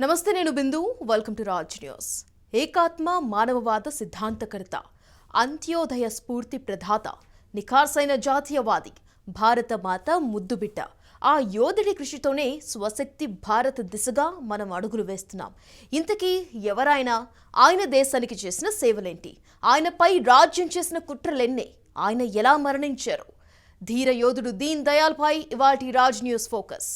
నమస్తే నేను Bindu welcome to Raj News. ఏకాత్మ మానవవాద సిద్ధాంతకర్త, అంత్యోదయ స్ఫూర్తి ప్రదాత, నిఖార్సైన జాతీయవాది, భారత మాత ముద్దుబిడ్డ, ఆ యోధుడి కృషితోనే స్వశక్తి భారత్ దిశగా మనం అడుగులు వేస్తున్నాం. ఇంతకీ ఎవరైనా, ఆయన దేశానికి చేసిన సేవలేంటి, ఆయనపై రాజ్యం చేసిన కుట్రలెన్నే, ఆయన ఎలా మరణించారు? ధీర యోధుడు దీన్ దయాల్ పై ఇవాల్టి రాజ్ న్యూస్ ఫోకస్.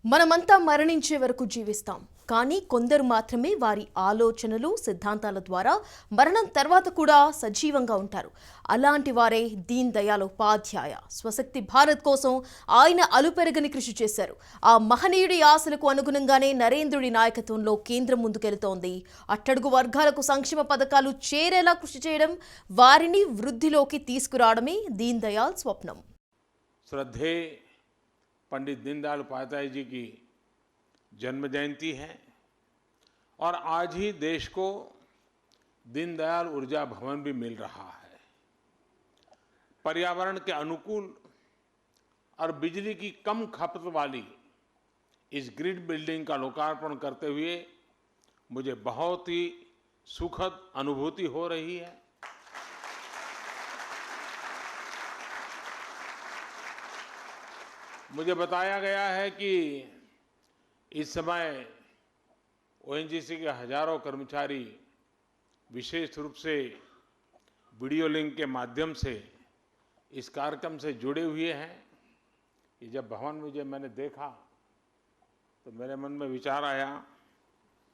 మనమంతా మరణించే వరకు జీవిస్తాం, కానీ కొందరు మాత్రమే వారి ఆలోచనలు సిద్ధాంతాల ద్వారా మరణం తర్వాత కూడా సజీవంగా ఉంటారు. అలాంటి వారే దీన్ దయాల్ ఉపాధ్యాయ. స్వశక్తి భారత్ కోసం ఆయన అలుపెరగని కృషి చేశారు. ఆ మహనీయుడి ఆశలకు అనుగుణంగానే నరేంద్రుడి నాయకత్వంలో కేంద్రం ముందుకెళ్తోంది. అట్టడుగు వర్గాలకు సంక్షేమ పథకాలు చేరేలా కృషి చేయడం, వారిని వృద్ధిలోకి తీసుకురావడమే దీన్ దయాల్ స్వప్నం. श्रद्धेय पंडित दीनदयाल उपाध्याय जी की जन्म जयंती है और आज ही देश को दीनदयाल ऊर्जा भवन भी मिल रहा है। पर्यावरण के अनुकूल और बिजली की कम खपत वाली इस ग्रिड बिल्डिंग का लोकार्पण करते हुए मुझे बहुत ही सुखद अनुभूति हो रही है। मुझे बताया गया है कि इस समय ओएनजीसी के हजारों कर्मचारी विशेष रूप से वीडियो लिंक के माध्यम से इस कार्यक्रम से जुड़े हुए हैं। ये जब भवन मैंने देखा तो मेरे मन में विचार आया,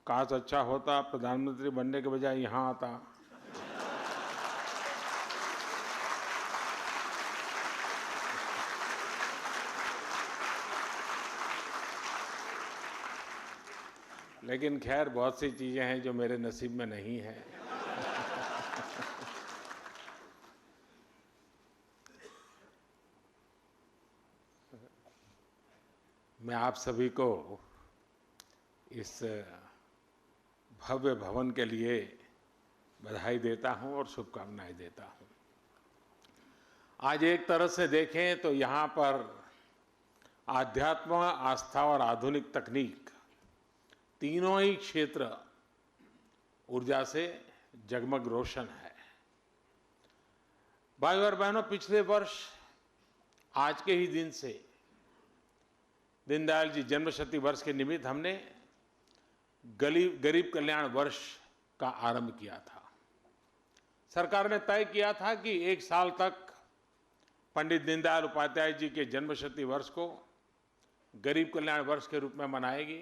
काश अच्छा होता प्रधानमंत्री बनने के बजाय यहाँ आता। लेकिन खैर बहुत सी चीज़ें हैं जो मेरे नसीब में नहीं है। मैं आप सभी को इस भव्य भवन के लिए बधाई देता हूं और शुभकामनाएं देता हूं। आज एक तरह से देखें तो यहाँ पर आध्यात्म, आस्था और आधुनिक तकनीक तीनों ही क्षेत्र ऊर्जा से जगमग रोशन है। भाइयों और बहनों, पिछले वर्ष आज के ही दिन से दीनदयाल जी जन्मशती वर्ष के निमित्त हमने गरीब कल्याण वर्ष का आरंभ किया था। सरकार ने तय किया था कि एक साल तक पंडित दीनदयाल उपाध्याय जी के जन्मशती वर्ष को गरीब कल्याण वर्ष के रूप में मनाएगी।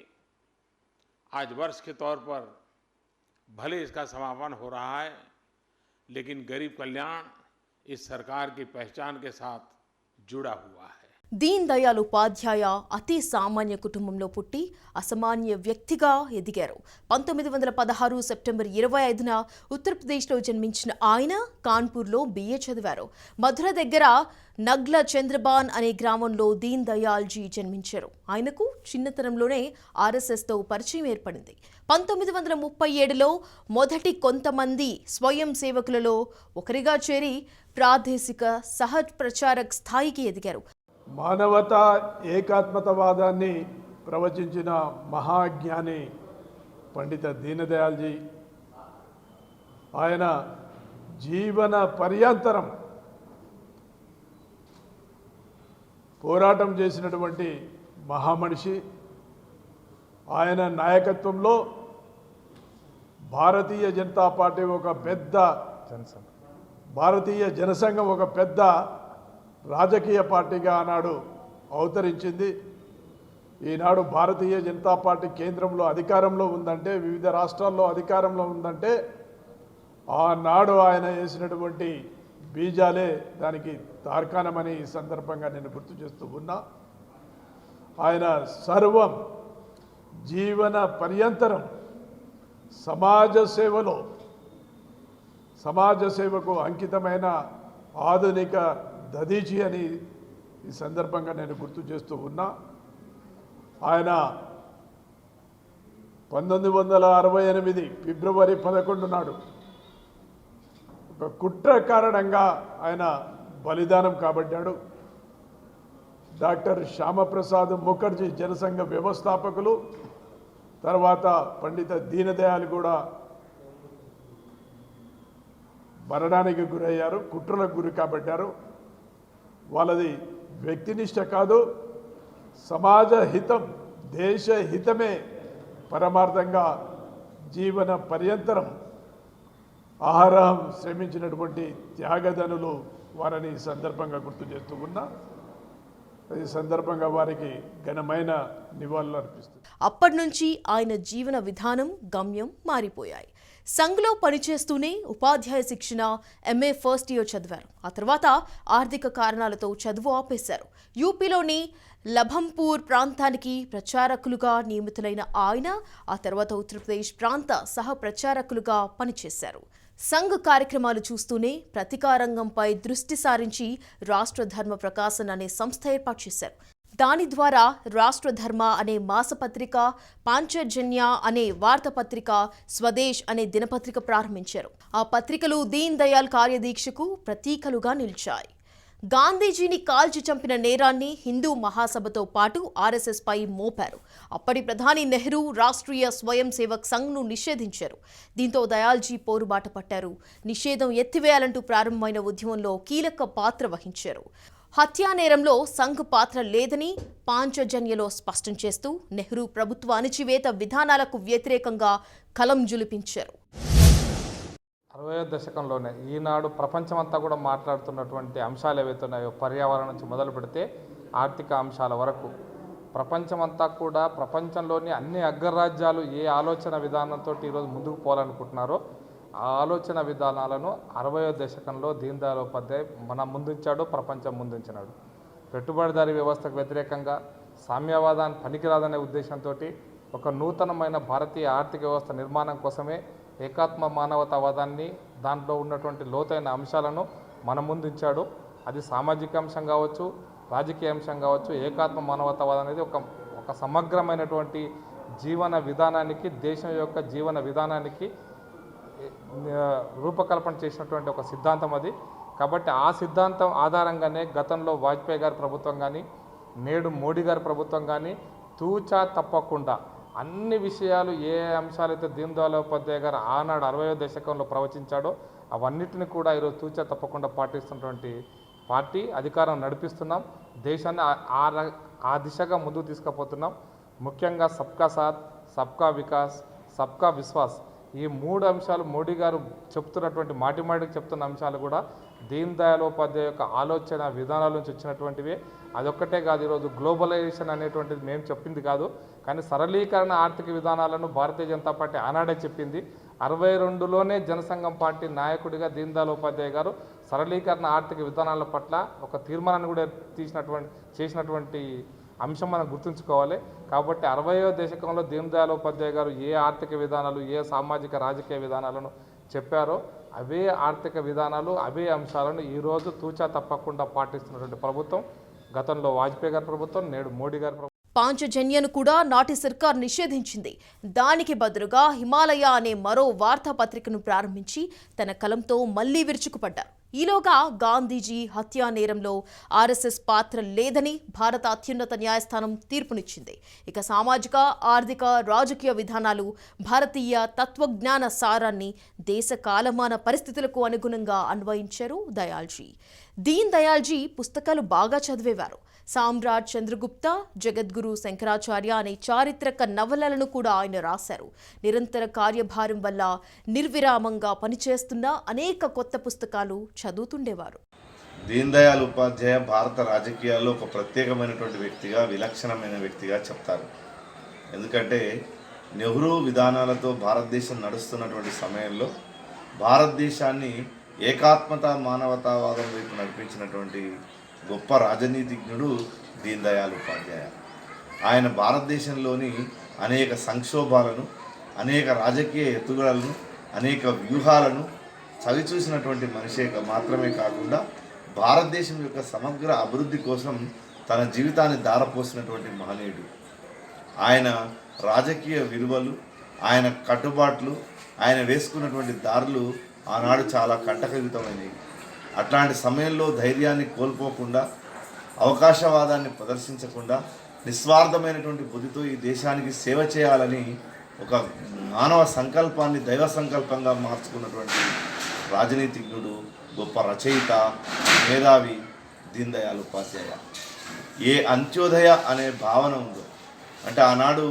आज वर्ष के तौर पर भले इसका समापन हो रहा है, लेकिन गरीब कल्याण इस सरकार की पहचान के साथ जुड़ा हुआ है। దీన్ దయాల్ ఉపాధ్యాయ అతి సామాన్య కుటుంబంలో పుట్టి అసామాన్య వ్యక్తిగా ఎదిగారు. 1916 సెప్టెంబర్ 25న ఉత్తరప్రదేశ్లో జన్మించిన ఆయన కాన్పూర్లో BA చదివారు. మధుర దగ్గర నగ్ల చంద్రబాన్ అనే గ్రామంలో దీన్ దయాల్ జీ జన్మించారు. ఆయనకు చిన్నతనంలోనే RSSతో పరిచయం ఏర్పడింది. 1937లో మొదటి కొంతమంది స్వయం సేవకులలో ఒకరిగా చేరి ప్రాదేశిక సహ ప్రచారక్ స్థాయికి ఎదిగారు. మానవతా ఏకాత్మతవాదాన్ని ప్రవచించిన మహాజ్ఞాని పండిత దీనదయాల్ జీ, ఆయన జీవన పర్యంతరం పోరాటం చేసినటువంటి మహామనిషి. ఆయన నాయకత్వంలో భారతీయ జనతా పార్టీ భారతీయ జనసంఘం ఒక పెద్ద రాజకీయ పార్టీగా ఆనాడు అవతరించింది. ఈనాడు భారతీయ జనతా పార్టీ కేంద్రంలో అధికారంలో ఉందంటే, వివిధ రాష్ట్రాల్లో అధికారంలో ఉందంటే, ఆనాడు ఆయన వేసినటువంటి బీజాలే దానికి తార్కాణమని ఈ సందర్భంగా నేను గుర్తు చేస్తూ ఉన్నా. ఆయన సర్వం జీవన పర్యంతరం సమాజ సేవకు అంకితమైన ఆధునిక దదీచి అని ఈ సందర్భంగా నేను గుర్తు చేస్తూ ఉన్నా. ఆయన 1968 ఫిబ్రవరి 11 నాడు ఒక కుట్ర కారణంగా ఆయన బలిదానం కాబడ్డాడు. డాక్టర్ శ్యామప్రసాద్ ముఖర్జీ జనసంఘ వ్యవస్థాపకులు తర్వాత పండిత దీనదయాళ్ కూడా మరణానికి గురయ్యారు, కుట్రలకు గురి కాబట్టారు. వాళ్ళది వ్యక్తినిష్ట కాదు, సమాజ హితం, దేశ హితమే పరమార్థంగా జీవన పర్యంతరం ఆహారం శ్రమించినటువంటి త్యాగధనులు వారిని ఈ సందర్భంగా గుర్తు చేస్తూ ఉన్నా. ఈ సందర్భంగా వారికి ఘనమైన నివాళులు అర్పిస్తుంది. అప్పటి నుంచి ఆయన జీవన విధానం, గమ్యం మారిపోయాయి. సంఘ్లో పనిచేస్తూనే ఉపాధ్యాయ శిక్షణ, ఎంఏ ఫస్ట్ ఇయర్ చదివారు. ఆ తర్వాత ఆర్థిక కారణాలతో చదువు ఆపేశారు. యూపీలోని లభంపూర్ ప్రాంతానికి ప్రచారకులుగా నియమితులైన ఆయన ఆ తర్వాత ఉత్తరప్రదేశ్ ప్రాంత సహ ప్రచారకులుగా పనిచేశారు. సంఘ్ కార్యక్రమాలు చూస్తూనే ప్రతికారంగంపై దృష్టి సారించి రాష్ట్ర ధర్మ ప్రకాశన్ అనే సంస్థ ఏర్పాటు చేశారు. దాని ద్వారా రాష్ట్రధర్మ అనే మాసపత్రిక, పాంచజన్య అనే వార్తాపత్రిక, స్వదేశ్ అనే దినపత్రిక ప్రారంభించారు. ఆ పత్రికలు దీన్ దయాళ్ కార్యదీక్షకు ప్రతీకలుగా నిలిచాయి. గాంధీజీని కాల్చి చంపిన నేరాన్ని హిందూ మహాసభతో పాటు ఆర్ఎస్ఎస్ పై మోపారు. అప్పటి ప్రధాని నెహ్రూ రాష్ట్రీయ స్వయం సేవక్ సంఘ్ను నిషేధించారు. దీంతో దయాల్జీ పోరుబాట పట్టారు. నిషేధం ఎత్తివేయాలంటూ ప్రారంభమైన ఉద్యమంలో కీలక పాత్ర వహించారు. హత్యా నేరంలో సంఘ్ పాత్ర లేదని పాంచజన్యలో స్పష్టం చేస్తూ నెహ్రూ ప్రభుత్వ అణచివేత విధానాలకు వ్యతిరేకంగా కలం జులిపించారు. 60వ దశకంలోనే ఈనాడు ప్రపంచమంతా కూడా మాట్లాడుతున్నటువంటి అంశాలు ఏవైతే ఉన్నాయో, పర్యావరణం నుంచి మొదలు పెడితే ఆర్థిక అంశాల వరకు ప్రపంచమంతా కూడా, ప్రపంచంలోని అన్ని అగ్రరాజ్యాలు ఏ ఆలోచన విధానంతో ఈరోజు ముందుకు పోవాలనుకుంటున్నారో ఆ ఆలోచన విధానాలను 60వ దశకంలో దీన్ దయాళ్ ఉపాధ్యాయ్ మన ముందుంచాడు, ప్రపంచం ముందుంచినాడు. పెట్టుబడిదారీ వ్యవస్థకు వ్యతిరేకంగా, సామ్యవాదాన్ని పనికిరాదనే ఉద్దేశంతో ఒక నూతనమైన భారతీయ ఆర్థిక వ్యవస్థ నిర్మాణం కోసమే ఏకాత్మ మానవతావాదాన్ని, దాంట్లో ఉన్నటువంటి లోతైన అంశాలను మన ముందుంచాడు. అది సామాజిక అంశం కావచ్చు, రాజకీయ అంశం కావచ్చు. ఏకాత్మ మానవతావాదం అనేది ఒక సమగ్రమైనటువంటి జీవన విధానానికి, దేశం యొక్క జీవన విధానానికి రూపకల్పన చేసినటువంటి ఒక సిద్ధాంతం అది. కాబట్టి ఆ సిద్ధాంతం ఆధారంగానే గతంలో వాజ్పేయి గారి ప్రభుత్వం కానీ, నేడు మోడీ గారి ప్రభుత్వం కానీ తూచా తప్పకుండా అన్ని విషయాలు, ఏ అంశాలైతే దీన్ దయాళ్ ఉపాధ్యాయ్ గారు ఆనాడు 60వ దశకంలో ప్రవచించాడో అవన్నిటిని కూడా ఈరోజు తూచా తప్పకుండా పాటిస్తున్నటువంటి పార్టీ. అధికారం నడిపిస్తున్నాం, దేశాన్ని ఆ దిశగా ముందుకు తీసుకుపోతున్నాం. ముఖ్యంగా సబ్కా సాత్, సబ్కా వికాస్, సబ్కా విశ్వాస్, ఈ 3 అంశాలు మోడీ గారు చెప్తున్నటువంటి మాటిమాటికి చెప్తున్న అంశాలు కూడా దీన్ దయాళ్ ఉపాధ్యాయ యొక్క ఆలోచన విధానాల నుంచి వచ్చినటువంటివే. అదొక్కటే కాదు, ఈరోజు గ్లోబలైజేషన్ అనేటువంటిది మేము చెప్పింది కాదు, కానీ సరళీకరణ ఆర్థిక విధానాలను భారతీయ జనతా పార్టీ ఆనాడే చెప్పింది. 62లోనే జనసంఘం పార్టీ నాయకుడిగా దీన్ దయాళ్ ఉపాధ్యాయ గారు సరళీకరణ ఆర్థిక విధానాల పట్ల ఒక తీర్మానాన్ని కూడా చేసినటువంటి అంశం మనం గుర్తుంచుకోవాలి. కాబట్టి 60వ దశకంలో దీన్ దయాళ్ ఉపాధ్యాయ గారు ఏ ఆర్థిక విధానాలు, ఏ సామాజిక రాజకీయ విధానాలను చెప్పారో అవే ఆర్థిక విధానాలు, అవే అంశాలను ఈరోజు తూచా తప్పకుండా పాటిస్తున్నటువంటి ప్రభుత్వం గతంలో వాజ్పేయి గారి ప్రభుత్వం, నేడు మోడీ గారి ప్రభుత్వం. పాంచజన్యను కూడా నాటి సర్కార్ నిషేధించింది. దానికి బదులుగా హిమాలయ అనే మరో వార్తాపత్రికను ప్రారంభించి తన కలంతో మళ్లీ విరుచుకుపడ్డారు. ఈలోగా గాంధీజీ హత్యా నేరంలో ఆర్ఎస్ఎస్ పాత్ర లేదని భారత అత్యున్నత న్యాయస్థానం తీర్పునిచ్చింది. ఇక సామాజిక, ఆర్థిక, రాజకీయ విధానాలు, భారతీయ తత్వజ్ఞాన సారాన్ని దేశ కాలమాన పరిస్థితులకు అనుగుణంగా అన్వయించారు దయాల్జీ. దీన్ దయాల్జీ పుస్తకాలు బాగా చదివేవారు. సామ్రాట్ చంద్రగుప్త, జగద్గురు శంకరాచార్య అనే చారిత్రక నవలలను కూడా ఆయన రాశారు. నిరంతర కార్యభారం వల్ల నిర్విరామంగా పనిచేస్తున్న అనేక కొత్త పుస్తకాలు చదువుతుండేవారు. దీన్ దయాళ్ ఉపాధ్యాయ భారత రాజకీయాల్లో ఒక ప్రత్యేకమైనటువంటి వ్యక్తిగా, విలక్షణమైన వ్యక్తిగా చెప్తారు. ఎందుకంటే నెహ్రూ విధానాలతో భారతదేశం నడుస్తున్నటువంటి సమయంలో భారతదేశాన్ని ఏకాత్మత మానవతావాదం వైపు నడిపించినటువంటి గొప్ప రాజనీతిజ్ఞుడు దీన్ దయాళ్ ఉపాధ్యాయ. ఆయన భారతదేశంలోని అనేక సంక్షోభాలను, అనేక రాజకీయ ఎత్తుగడలను, అనేక వ్యూహాలను చవిచూసినటువంటి మనిషే మాత్రమే కాకుండా భారతదేశం యొక్క సమగ్ర అభివృద్ధి కోసం తన జీవితాన్ని ధారపోసినటువంటి మహనీయుడు. ఆయన రాజకీయ విలువలు, ఆయన కట్టుబాట్లు, ఆయన వేసుకున్నటువంటి దారులు ఆనాడు చాలా కంటకయుతమైనవి. అట్లాంటి సమయంలో ధైర్యాన్ని కోల్పోకుండా, అవకాశవాదాన్ని ప్రదర్శించకుండా, నిస్వార్థమైనటువంటి బుద్ధితో ఈ దేశానికి సేవ చేయాలని ఒక మానవ సంకల్పాన్ని దైవ సంకల్పంగా మార్చుకున్నటువంటి రాజనీతిజ్ఞుడు, గొప్ప రచయిత, మేధావి దీన్ దయాళ్ ఉపాధ్యాయ. ఏ అంత్యోదయ అనే భావన ఉందో, అంటే ఆనాడు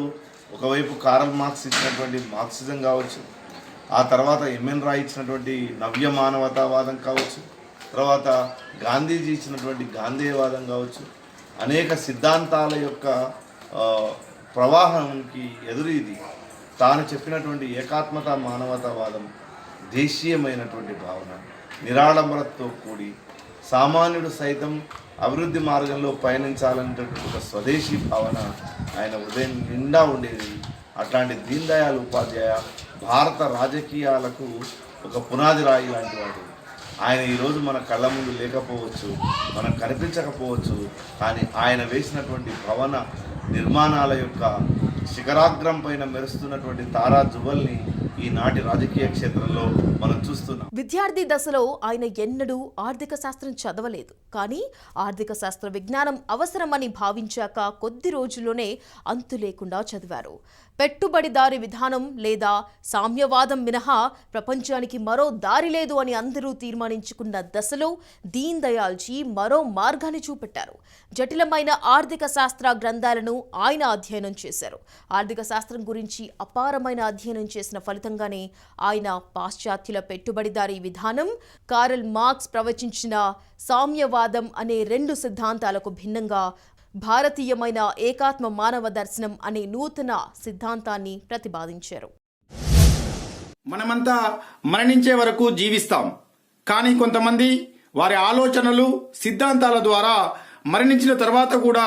ఒకవైపు కార్ల్ మార్క్స్ ఇచ్చినటువంటి మార్క్సిజం కావచ్చు, ఆ తర్వాత ఎంఎన్ రాయ్ ఇచ్చినటువంటి నవ్య మానవతావాదం కావచ్చు, తర్వాత గాంధీజీ ఇచ్చినటువంటి గాంధేయవాదం కావచ్చు, అనేక సిద్ధాంతాల యొక్క ప్రవాహానికి ఎదురీది తాను చెప్పినటువంటి ఏకాత్మత మానవతావాదం, దేశీయమైనటువంటి భావన, నిరాడంబరతో కూడి సామాన్యుడు సైతం అభివృద్ధి మార్గంలో పయనించాలనేటటువంటి ఒక స్వదేశీ భావన ఆయన హృదయం నిండా ఉండేది. అట్లాంటి దీన్ దయాళ్ ఉపాధ్యాయ భారత రాజకీయాలకు ఒక పునాది రాయి లాంటి వాడు. ఆయన ఈరోజు మన కళ్ళ ముందు లేకపోవచ్చు, మనకు కనిపించకపోవచ్చు, కానీ ఆయన వేసినటువంటి భవన నిర్మాణాల యొక్క శిఖరాగ్రం పైన మెరుస్తున్నటువంటి తారా జువల్ని ఈనాటి రాజకీయ క్షేత్రంలో మనం చూస్తున్నాం. విద్యార్థి దశలో ఆయన ఎన్నడూ ఆర్థిక శాస్త్రం చదవలేదు. కానీ ఆర్థిక శాస్త్ర విజ్ఞానం అవసరమని భావించాక కొద్ది రోజుల్లోనే అంతు లేకుండా చదివారు. పెట్టుబడిదారీ విధానం లేదా సామ్యవాదం మినహా ప్రపంచానికి మరో దారి లేదు అని అందరూ తీర్మానించుకున్న దశలో దీన్ దయాల్జీ మరో మార్గాన్ని చూపెట్టారు. జటిలమైన ఆర్థిక శాస్త్ర గ్రంథాలను ఆయన అధ్యయనం చేశారు. ఆర్థిక శాస్త్రం గురించి అపారమైన అధ్యయనం చేసిన ఫలితంగానే ఆయన పాశ్చాత్యుల పెట్టుబడిదారీ విధానం, కార్ల్ మార్క్స్ ప్రవచించిన సామ్యవాదం అనే రెండు సిద్ధాంతాలకు భిన్నంగా భారతీయమైన ఏకాత్మ మానవ దర్శనం అనే నూతన సిద్ధాంతాన్ని ప్రతిపాదించారు. మనమంతా మరణించే వరకు జీవిస్తాం, కానీ కొంతమంది వారి ఆలోచనలు, సిద్ధాంతాల ద్వారా మరణించిన తర్వాత కూడా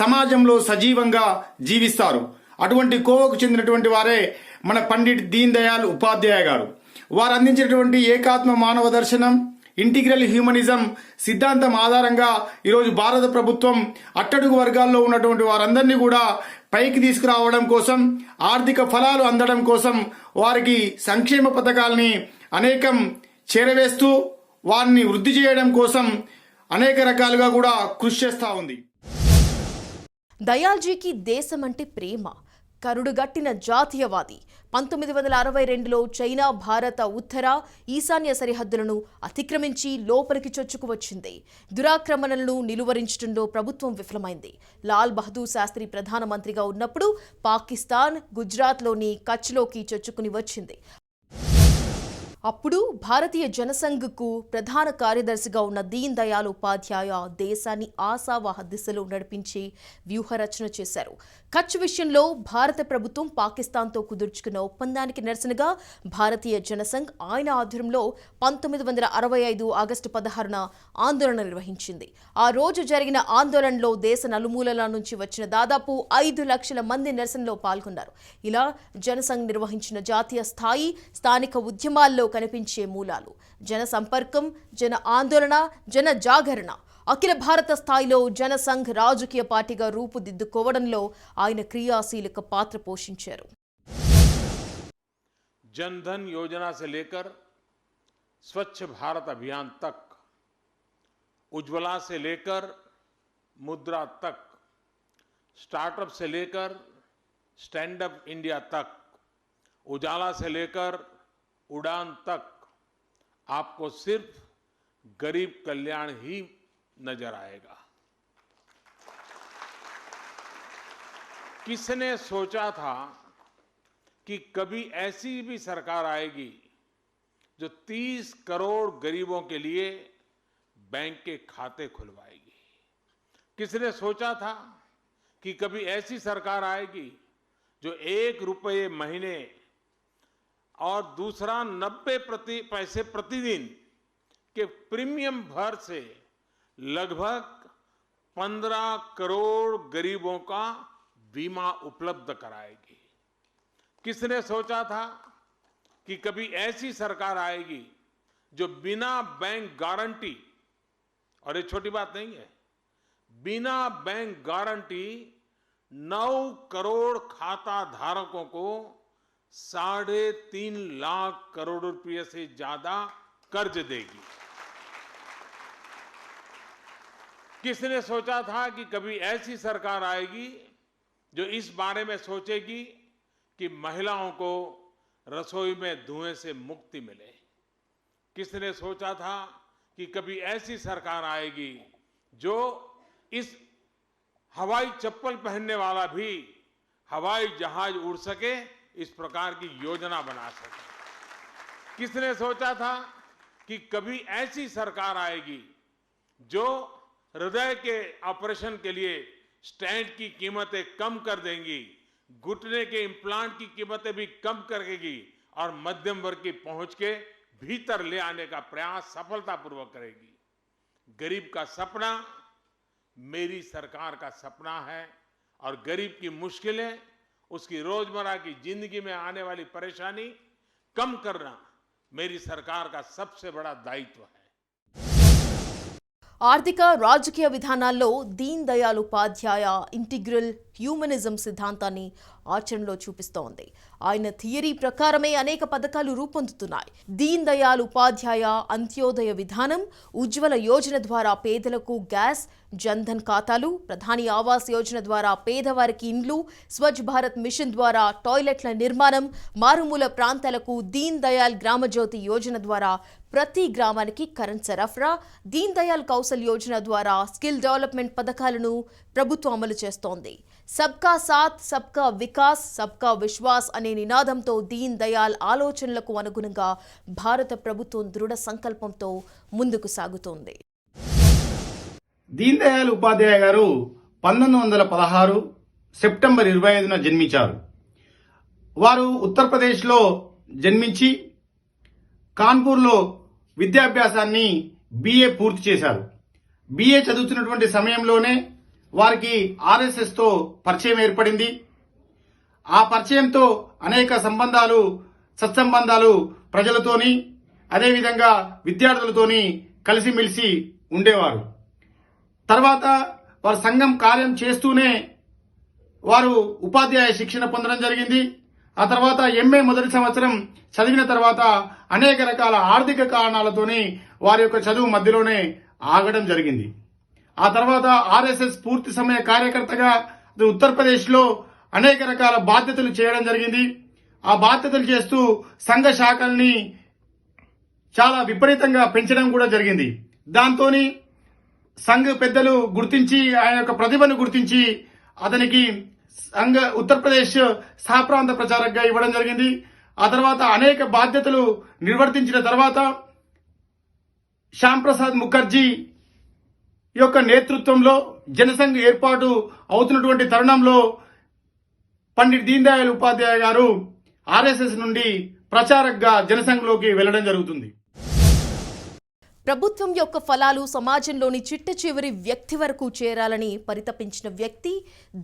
సమాజంలో సజీవంగా జీవిస్తారు. అటువంటి కోవకు చెందినటువంటి వారే మన పండిట్ దీన్ దయాళ్ ఉపాధ్యాయ గారు. వారు అందించినటువంటి ఏకాత్మ మానవ దర్శనం, ఇంటిగ్రల్ హ్యూమనిజం సిద్ధాంతం ఆధారంగా ఈరోజు భారత ప్రభుత్వం అట్టడుగు వర్గాల్లో ఉన్నటువంటి వారందరినీ కూడా పైకి తీసుకురావడం కోసం, ఆర్థిక ఫలాలు అందడం కోసం వారికి సంక్షేమ పథకాల్ని అనేకం చేరవేస్తూ వారిని వృద్ధి చేయడం కోసం అనేక రకాలుగా కూడా కృషి చేస్తూ ఉంది. దయాల్జీకి దేశం అంటే ప్రేమ, కరుడుగట్టిన జాతీయవాది. 1962లో చైనా భారత ఉత్తర, ఈశాన్య సరిహద్దులను అతిక్రమించి లోపలికి చొచ్చుకు వచ్చింది. దురాక్రమణలను నిలువరించడంలో ప్రభుత్వం విఫలమైంది. లాల్ బహదూర్ శాస్త్రి ప్రధానమంత్రిగా ఉన్నప్పుడు పాకిస్తాన్ గుజరాత్లోని కచ్లోకి చొచ్చుకుని వచ్చింది. అప్పుడు భారతీయ జనసంఘ్కు ప్రధాన కార్యదర్శిగా ఉన్న దీన్ దయాళ్ ఉపాధ్యాయ దేశాన్ని ఆశావహ దిశలో నడిపించి వ్యూహరచన చేశారు. కచ్ విషయంలో భారత ప్రభుత్వం పాకిస్తాన్తో కుదుర్చుకున్న ఒప్పందానికి నిరసనగా భారతీయ జనసంఘ్ ఆయన ఆధ్వర్యంలో 1965 ఆగస్టు 16న ఆందోళన నిర్వహించింది. ఆ రోజు జరిగిన ఆందోళనలో దేశ నలుమూలల నుంచి వచ్చిన దాదాపు 5 లక్షల మంది నిరసనలో పాల్గొన్నారు. ఇలా జనసంఘ్ నిర్వహించిన జాతీయ స్థాయి, స్థానిక ఉద్యమాల్లో కనిపించే మూలాలు జన సంపర్కం, జన ఆందోళన, జన జాగరణ. అఖిల భారత స్థాయిలో జనసంఘ్ రాజకీయ పార్టీగా రూపుదిద్దుకోవడంలో ఆయన క్రియాశీలక పాత్ర పోషించారు. जनधन योजना से लेकर स्वच्छ भारत अभियान तक, उज्ज्वला से लेकर मुद्रा तक, स्टार्टअप से लेकर स्टैंड अप इंडिया तक, उजाला से लेकर उड़ान तक आपको सिर्फ गरीब कल्याण ही नजर आएगा. किसने सोचा था कि कभी ऐसी भी सरकार आएगी जो 30 करोड़ गरीबों के लिए बैंक के खाते खुलवाएगी. किसने सोचा था कि कभी ऐसी सरकार आएगी जो 1 रुपये महीने और दूसरा 90 पैसे प्रतिदिन के प्रीमियम भर से लगभग 15 करोड़ गरीबों का बीमा उपलब्ध कराएगी. किसने सोचा था कि कभी ऐसी सरकार आएगी जो बिना बैंक गारंटी, और ये छोटी बात नहीं है, बिना बैंक गारंटी 9 करोड़ खाता धारकों को 3.5 लाख करोड़ रुपए से ज्यादा कर्ज देगी. किसने सोचा था कि कभी ऐसी सरकार आएगी जो इस बारे में सोचेगी कि महिलाओं को रसोई में धुएं से मुक्ति मिले। किसने सोचा था कि कभी ऐसी सरकार आएगी जो इस हवाई चप्पल पहनने वाला भी हवाई जहाज उड़ सके, इस प्रकार की योजना बना सके। किसने सोचा था कि कभी ऐसी सरकार आएगी जो हृदय के ऑपरेशन के लिए स्टेंट की कीमतें कम कर देंगी, घुटने के इम्प्लांट की कीमतें भी कम करेगी और मध्यम वर्ग की पहुंच के भीतर ले आने का प्रयास सफलतापूर्वक करेगी। गरीब का सपना मेरी सरकार का सपना है और गरीब की मुश्किलें, उसकी रोजमर्रा की जिंदगी में आने वाली परेशानी कम करना मेरी सरकार का सबसे बड़ा दायित्व है। ఆర్థిక రాజకీయ విధానాల్లో దీన్ దయాళ్ ఉపాధ్యాయ ఇంటిగ్రల్ హ్యూమనిజం సిద్ధాంతాన్ని ఆచరణలో చూపిస్తోంది. ఆయన థియరీ ప్రకారమే అనేక పథకాలు రూపొందుతున్నాయి. దీన్ దయాళ్ ఉపాధ్యాయ అంత్యోదయ విధానం, ఉజ్వల యోజన ద్వారా పేదలకు గ్యాస్, జన్ధన్ ఖాతాలు, ప్రధాని ఆవాస్ యోజన ద్వారా పేదవారికి ఇండ్లు, స్వచ్ఛ భారత్ మిషన్ ద్వారా టాయిలెట్ల నిర్మాణం, మారుమూల ప్రాంతాలకు దీన్ దయాళ్ గ్రామజ్యోతి యోజన ద్వారా ప్రతి గ్రామానికి కరెంట్ సరఫరా, దీన్ దయాళ్ కౌశల్ యోజన ద్వారా స్కిల్ డెవలప్మెంట్ పథకాలను ప్రభుత్వం అమలు చేస్తోంది. సబ్కా సాత్, సబ్కా వికాస్, సబ్కా విశ్వాస్ అనే నినాదంతో దీన్ దయాళ్ ఆలోచనలకు అనుగుణంగా భారత ప్రభుత్వం దృఢ సంకల్పంతో ముందుకు సాగుతోంది. దీన్ దయాళ్ ఉపాధ్యాయ గారు 1916 సెప్టెంబర్ 25న జన్మించారు. వారు ఉత్తరప్రదేశ్లో జన్మించి కాన్పూర్లో విద్యాభ్యాసాన్ని BA పూర్తి చేశారు. BA చదువుతున్నటువంటి సమయంలోనే వారికి RSSతో పరిచయం ఏర్పడింది. ఆ పరిచయంతో అనేక సంబంధాలు, సత్సంబంధాలు ప్రజలతోని, అదేవిధంగా విద్యార్థులతోని కలిసిమెలిసి ఉండేవారు. తర్వాత వారు సంఘం కార్యం చేస్తూనే వారు ఉపాధ్యాయ శిక్షణ పొందడం జరిగింది. ఆ తర్వాత MA మొదటి సంవత్సరం చదివిన తర్వాత అనేక రకాల ఆర్థిక కారణాలతోని వారి యొక్క చదువు మధ్యలోనే ఆగడం జరిగింది. ఆ తర్వాత RSS పూర్తి సమయ కార్యకర్తగా ఉత్తరప్రదేశ్లో అనేక రకాల బాధ్యతలు చేయడం జరిగింది. ఆ బాధ్యతలు చేస్తూ సంఘ శాఖల్ని చాలా విపరీతంగా పెంచడం కూడా జరిగింది. దాంతోని సంఘ పెద్దలు గుర్తించి, ఆయన యొక్క ప్రతిభను గుర్తించి అతనికి ఉత్తరప్రదేశ్ సహప్రాంత ప్రచారకగా ఇవ్వడం జరిగింది. ఆ తర్వాత అనేక బాధ్యతలు నిర్వర్తించిన తర్వాత శ్యామ్ ప్రసాద్ ముఖర్జీ యొక్క నేతృత్వంలో జనసంఘ్ ఏర్పాటు అవుతున్నటువంటి తరుణంలో పండిట్ దీన్ దయాళ్ ఉపాధ్యాయ గారు RSS నుండి ప్రచారకగా జనసంఘ్లోకి వెళ్లడం జరుగుతుంది. ప్రభుత్వం యొక్క ఫలాలు సమాజంలోని చిట్ట చివరి వ్యక్తి వరకు చేరాలని పరితపించిన వ్యక్తి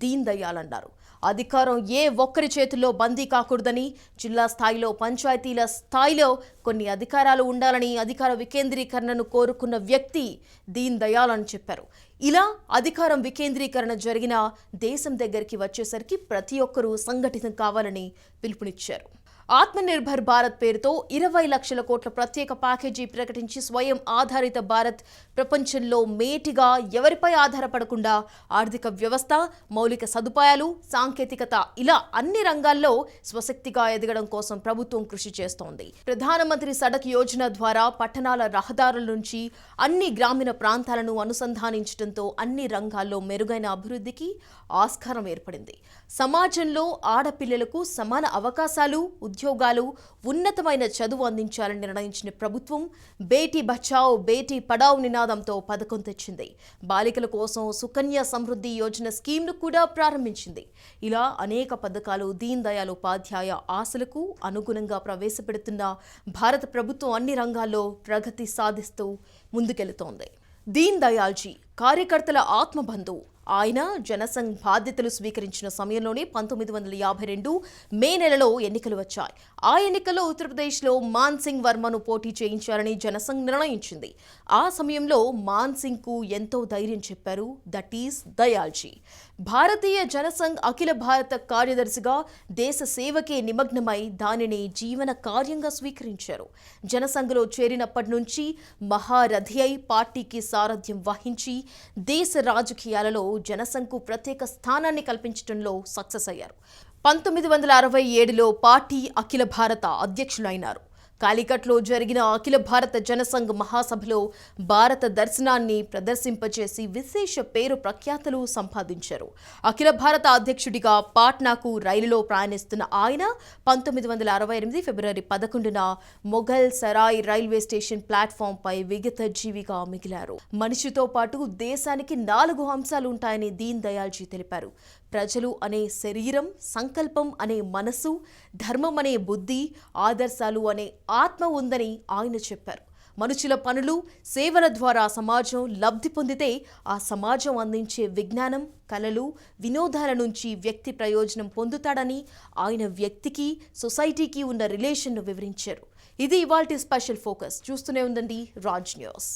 దీన్ దయాళ్ అన్నారు. అధికారం ఏ ఒక్కరి చేతుల్లో బందీ కాకూడదని, జిల్లా స్థాయిలో, పంచాయతీల స్థాయిలో కొన్ని అధికారాలు ఉండాలని, అధికార వికేంద్రీకరణను కోరుకున్న వ్యక్తి దీన్ దయాళ్ అని చెప్పారు. ఇలా అధికారం వికేంద్రీకరణ జరిగిన దేశం దగ్గరికి వచ్చేసరికి ప్రతి ఒక్కరూ సంఘటితం కావాలని పిలుపునిచ్చారు. ఆత్మనిర్భర్ భారత్ పేరుతో 20 లక్షల కోట్ల ప్రత్యేక ప్యాకేజీ ప్రకటించి స్వయం ఆధారిత భారత్ ప్రపంచంలో మేటిగా ఎవరిపై ఆధారపడకుండా ఆర్థిక వ్యవస్థ, మౌలిక సదుపాయాలు, సాంకేతికత ఇలా అన్ని రంగాల్లో స్వశక్తిగా ఎదగడం కోసం ప్రభుత్వం కృషి చేస్తోంది. ప్రధానమంత్రి సడక్ యోజన ద్వారా పట్టణాల రహదారుల నుంచి అన్ని గ్రామీణ ప్రాంతాలను అనుసంధానించడంతో అన్ని రంగాల్లో మెరుగైన అభివృద్ధికి ఆస్కారం ఏర్పడింది. సమాజంలో ఆడపిల్లలకు సమాన అవకాశాలు, ఉద్యోగాలు, ఉన్నతమైన చదువు అందించాలని నిర్ణయించిన ప్రభుత్వం బేటీ బచావ్ బేటీ పడావ్ నినాదంతో పథకం తెచ్చింది. బాలికల కోసం సుకన్య సమృద్ధి యోజన స్కీమ్ను కూడా ప్రారంభించింది. ఇలా అనేక పథకాలు దీన్ దయాళ్ ఉపాధ్యాయ ఆశలకు అనుగుణంగా ప్రవేశపెడుతున్న భారత ప్రభుత్వం అన్ని రంగాల్లో ప్రగతి సాధిస్తూ ముందుకెళుతోంది. దీన్ దయాళ్జీ కార్యకర్తల ఆత్మబంధువు. ఆయన జనసంఘ్ బాధ్యతలు స్వీకరించిన సమయంలోనే 1952 మే నెలలో ఎన్నికలు వచ్చాయి. ఆ ఎన్నికల్లో ఉత్తరప్రదేశ్లో మాన్ సింగ్ వర్మను పోటీ చేయించాలని జనసంఘ్ నిర్ణయించింది. ఆ సమయంలో మాన్ సింగ్కు ఎంతో ధైర్యం చెప్పారు దట్ ఈస్ దయాళ్జీ. భారతీయ జనసంఘ్ అఖిల భారత కార్యదర్శిగా దేశ సేవకే నిమగ్నమై దానిని జీవన కార్యంగా స్వీకరించారు. జనసంఘ్లో చేరినప్పటి నుంచి మహారథి అయి పార్టీకి సారథ్యం వహించి దేశ రాజకీయాలలో జనసంఘ్కు ప్రత్యేక స్థానాన్ని కల్పించడంలో సక్సెస్ అయ్యారు. 1967లో పార్టీ అఖిల భారత అధ్యక్షులైనారు. కాలికట్లో జరిగిన అఖిల భారత జనసంఘ్ మహాసభలో భారత దర్శనాన్ని ప్రదర్శింపచేసి విశేష పేరు ప్రఖ్యాతలు సంపాదించారు. అఖిల భారత అధ్యక్షుడిగా పాట్నాకు రైలులో ప్రయాణిస్తున్న ఆయన 1968 ఫిబ్రవరి 11న మొఘల్ సరాయ్ రైల్వే స్టేషన్ ప్లాట్ఫామ్పై విగత జీవిగా మిగిలారు. మనిషితో పాటు దేశానికి 4 అంశాలు ఉంటాయని దీన్ దయాల్జీ తెలిపారు. ప్రజలు అనే శరీరం, సంకల్పం అనే మనసు, ధర్మం అనే బుద్ధి, ఆదర్శాలు అనే ఆత్మ ఉందని ఆయన చెప్పారు. మనుషుల పనులు, సేవల ద్వారా సమాజం లబ్ధి పొందితే ఆ సమాజం అందించే విజ్ఞానం, కళలు, వినోదాల నుంచి వ్యక్తి ప్రయోజనం పొందుతాడని ఆయన వ్యక్తికి, సొసైటీకి ఉన్న రిలేషన్ను వివరించారు. ఇది ఇవాల్టి స్పెషల్ ఫోకస్. చూస్తూనే ఉండండి రాజ్ న్యూస్.